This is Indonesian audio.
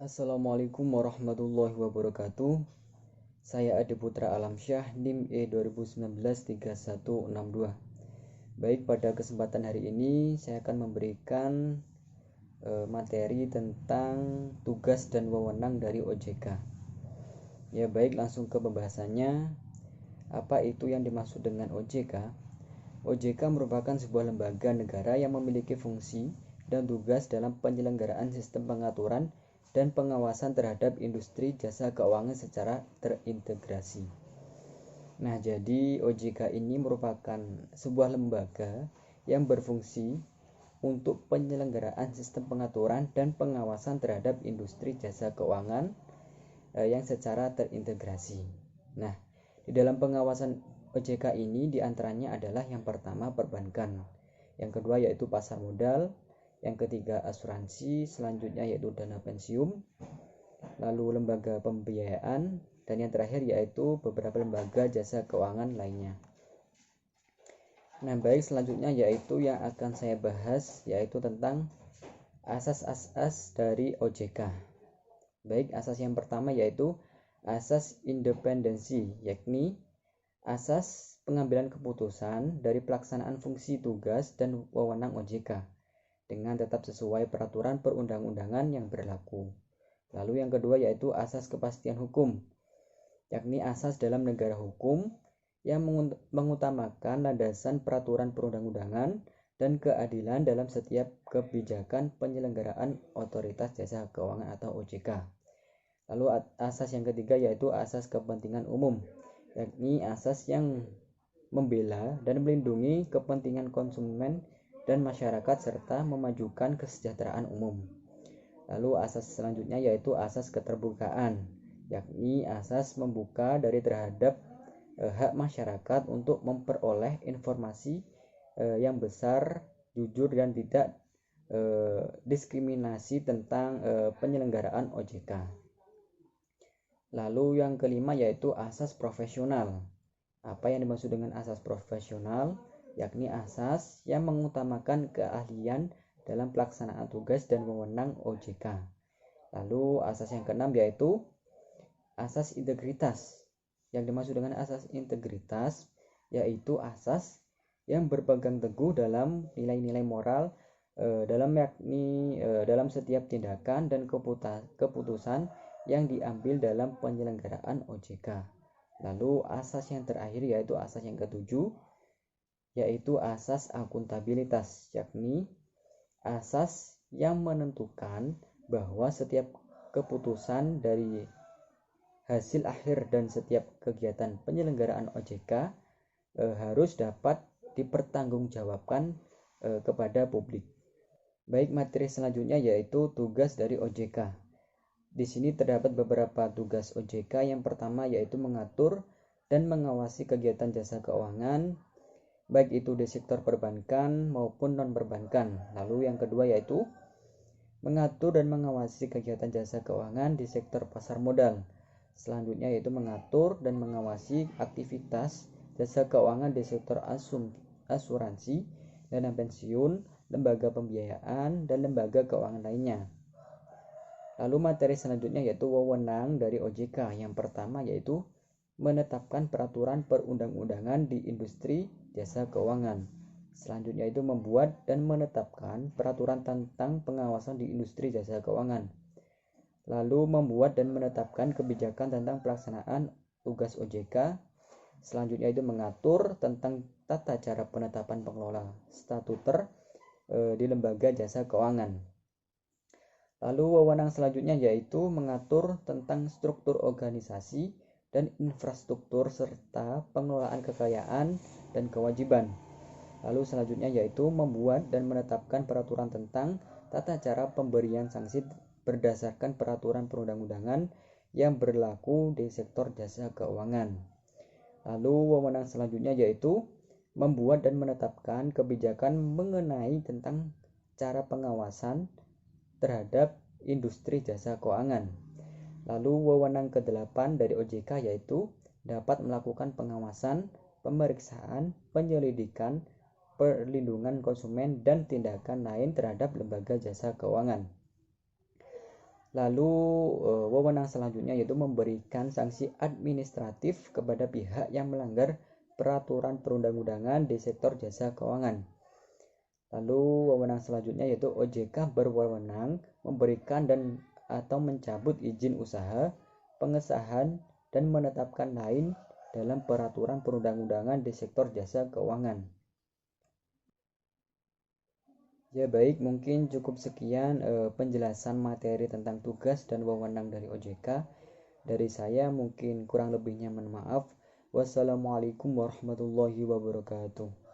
Assalamualaikum warahmatullahi wabarakatuh. Saya Adi Putra Alamsyah, NIM E2019-3162. Baik, pada kesempatan hari ini saya akan memberikan materi tentang tugas dan wewenang dari OJK. Ya baik, langsung ke pembahasannya. Apa itu yang dimaksud dengan OJK? OJK merupakan sebuah lembaga negara yang memiliki fungsi dan tugas dalam penyelenggaraan sistem pengaturan dan pengawasan terhadap industri jasa keuangan secara terintegrasi. Nah, jadi OJK ini merupakan sebuah lembaga yang berfungsi untuk penyelenggaraan sistem pengaturan dan pengawasan terhadap industri jasa keuangan yang secara terintegrasi. Nah, di dalam pengawasan OJK ini diantaranya adalah yang pertama perbankan, yang kedua yaitu pasar modal, yang ketiga asuransi, selanjutnya yaitu dana pensiun, lalu lembaga pembiayaan, dan yang terakhir yaitu beberapa lembaga jasa keuangan lainnya. Nah, baik, selanjutnya yaitu yang akan saya bahas yaitu tentang asas-asas dari OJK. Baik, asas yang pertama yaitu asas independensi, yakni asas pengambilan keputusan dari pelaksanaan fungsi tugas dan wewenang OJK dengan tetap sesuai peraturan perundang-undangan yang berlaku. Lalu yang kedua yaitu asas kepastian hukum, yakni asas dalam negara hukum yang mengutamakan landasan peraturan perundang-undangan dan keadilan dalam setiap kebijakan penyelenggaraan otoritas jasa keuangan atau OJK. Lalu asas yang ketiga yaitu asas kepentingan umum, yakni asas yang membela dan melindungi kepentingan konsumen dan masyarakat serta memajukan kesejahteraan umum. Lalu asas selanjutnya yaitu asas keterbukaan, yakni asas membuka dari terhadap hak masyarakat untuk memperoleh informasi yang besar, jujur, dan tidak diskriminasi tentang penyelenggaraan OJK. Lalu yang kelima yaitu asas profesional. Apa yang dimaksud dengan asas profesional? Yakni asas yang mengutamakan keahlian dalam pelaksanaan tugas dan wewenang OJK. Lalu asas yang keenam yaitu asas integritas. Yang dimaksud dengan asas integritas yaitu asas yang berpegang teguh dalam nilai-nilai moral dalam setiap tindakan dan keputusan yang diambil dalam penyelenggaraan OJK. Lalu asas yang terakhir yaitu asas yang ketujuh yaitu asas akuntabilitas, yakni asas yang menentukan bahwa setiap keputusan dari hasil akhir dan setiap kegiatan penyelenggaraan OJK harus dapat dipertanggungjawabkan kepada publik. Baik, materi selanjutnya yaitu tugas dari OJK. Di sini terdapat beberapa tugas OJK. Yang pertama yaitu mengatur dan mengawasi kegiatan jasa keuangan, baik itu di sektor perbankan maupun non-perbankan. Lalu yang kedua yaitu mengatur dan mengawasi kegiatan jasa keuangan di sektor pasar modal. Selanjutnya yaitu mengatur dan mengawasi aktivitas jasa keuangan di sektor asuransi, dana pensiun, lembaga pembiayaan, dan lembaga keuangan lainnya. Lalu materi selanjutnya yaitu wewenang dari OJK. Yang pertama yaitu menetapkan peraturan perundang-undangan di industri jasa keuangan. Selanjutnya itu membuat dan menetapkan peraturan tentang pengawasan di industri jasa keuangan. Lalu membuat dan menetapkan kebijakan tentang pelaksanaan tugas OJK. Selanjutnya itu mengatur tentang tata cara penetapan pengelola statuter di lembaga jasa keuangan. Lalu wewenang selanjutnya yaitu mengatur tentang struktur organisasi dan infrastruktur serta pengelolaan kekayaan dan kewajiban. Lalu selanjutnya yaitu membuat dan menetapkan peraturan tentang tata cara pemberian sanksi berdasarkan peraturan perundang-undangan yang berlaku di sektor jasa keuangan. Lalu wewenang selanjutnya yaitu membuat dan menetapkan kebijakan mengenai tentang cara pengawasan terhadap industri jasa keuangan. Lalu wewenang ke-8 dari OJK yaitu dapat melakukan pengawasan, pemeriksaan, penyelidikan, perlindungan konsumen, dan tindakan lain terhadap lembaga jasa keuangan. Lalu wewenang selanjutnya yaitu memberikan sanksi administratif kepada pihak yang melanggar peraturan perundang-undangan di sektor jasa keuangan. Lalu wewenang selanjutnya yaitu OJK berwenang memberikan dan atau mencabut izin usaha, pengesahan dan menetapkan lain dalam peraturan perundang-undangan di sektor jasa keuangan. Ya baik, mungkin cukup sekian penjelasan materi tentang tugas dan wewenang dari OJK. Dari saya mungkin kurang lebihnya mohon maaf. Wassalamualaikum warahmatullahi wabarakatuh.